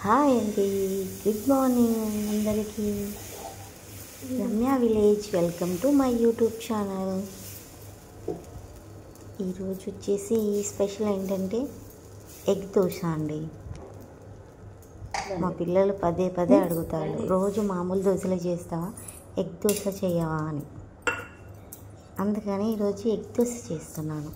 Hi అండి, good morning అందరికీ. Ramya village, welcome to my YouTube channel. ఈరోజు వచ్చేసి స్పెషల్ ఏంటంటే ఎగ్ దోశ అండి. మా పిల్లలు పదే పదే అడుగుతారు, రోజు మామూలు దోశలు చేస్తావా, ఎగ్ దోశ చేయవా అని. అందుకని ఈరోజు ఎగ్ దోశ చేస్తున్నాను.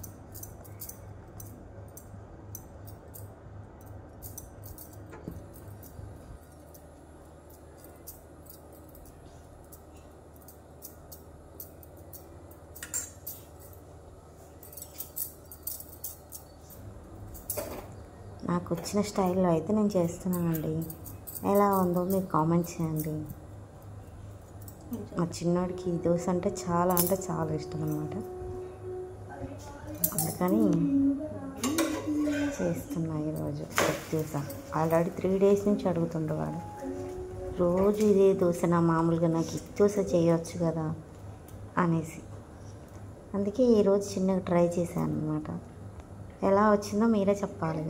నాకు వచ్చిన స్టైల్లో అయితే నేను చేస్తున్నానండి. ఎలా ఉందో మీరు కామెంట్ చేయండి. మా చిన్నోడికి ఈ దోశ అంటే చాలా ఇష్టం అన్నమాట. అందుకని చేస్తున్నా ఈరోజు ఎగ్ దోశ. ఆల్రెడీ 3 days నుంచి అడుగుతుండేవాడు, రోజు ఇదే దోశ, నా మామూలుగా నాకు ఎగ్ దోశ చేయవచ్చు కదా అనేసి. అందుకే ఈరోజు చిన్నగా ట్రై చేశాను అన్నమాట. ఎలా వచ్చిందో మీరే చెప్పాలి.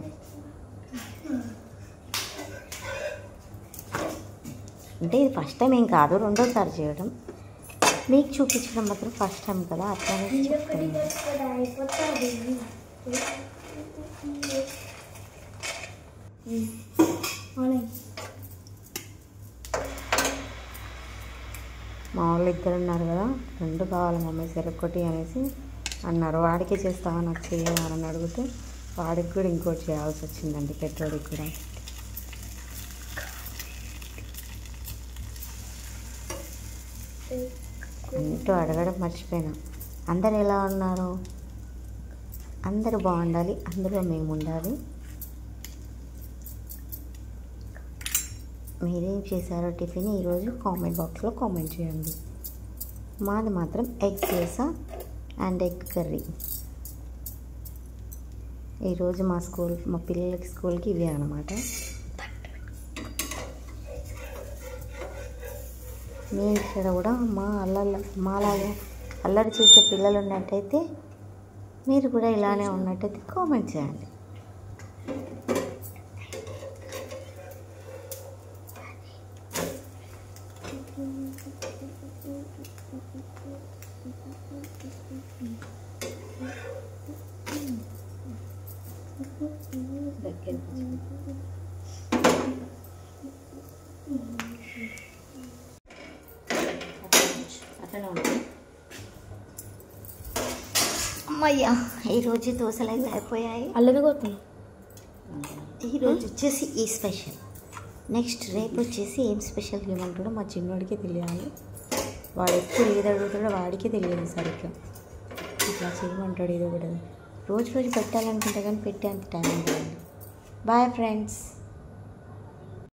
అంటే ఇది ఫస్ట్ టైం ఏం కాదు, రెండోసారి చేయడం. మీకు చూపించడం మాత్రం ఫస్ట్ టైం కదా, అట్లానే చెప్తున్నాను. మా వాళ్ళు 2 ఉన్నారు కదా, 2 కావాలి మమ్మీ, సరికొట్టి అనేసి అన్నారు. వాడికే చేస్తావా, నాకు చేయవాలని అడిగితే వాడికి కూడా ఇంకోటి చేయాల్సి వచ్చిందండి, పెట్రోడికి కూడా. అంటూ అడగడం మర్చిపోయినా. అందరు ఎలా ఉన్నారు? అందరూ బాగుండాలి, అందులో మేము ఉండాలి. మీరేం చేశారో టిఫిన్ ఈరోజు కామెంట్ బాక్స్లో కామెంట్ చేయండి. మాది మాత్రం egg dosa and egg curry. ఈరోజు మా పిల్లలకి స్కూల్కి ఇవే అన్నమాట. మీ ఇక్కడ కూడా మాలాగా అల్లరి చేసే పిల్లలు ఉన్నట్టయితే, మీరు కూడా ఇలానే ఉన్నట్టయితే కామెంట్ చేయండి. అమ్మయ్యా, ఈరోజు దోశలు అయితే అయిపోయాయి. అల్లమిపోతుంది. ఈరోజు వచ్చేసి ఈ స్పెషల్. నెక్స్ట్ రేపు వచ్చేసి ఏం స్పెషల్ ఏమంటాడో మా చిన్నోడికే తెలియాలి. వాడు ఎప్పుడు ఏది అడుగుతాడో వాడికే తెలియదు సరిగ్గా. ఇట్లా చేయమంటాడు, ఇది కూడా రోజు పెట్టాలనుకుంటే కానీ పెట్టే అంత టైం ఉంటుంది. Bye friends.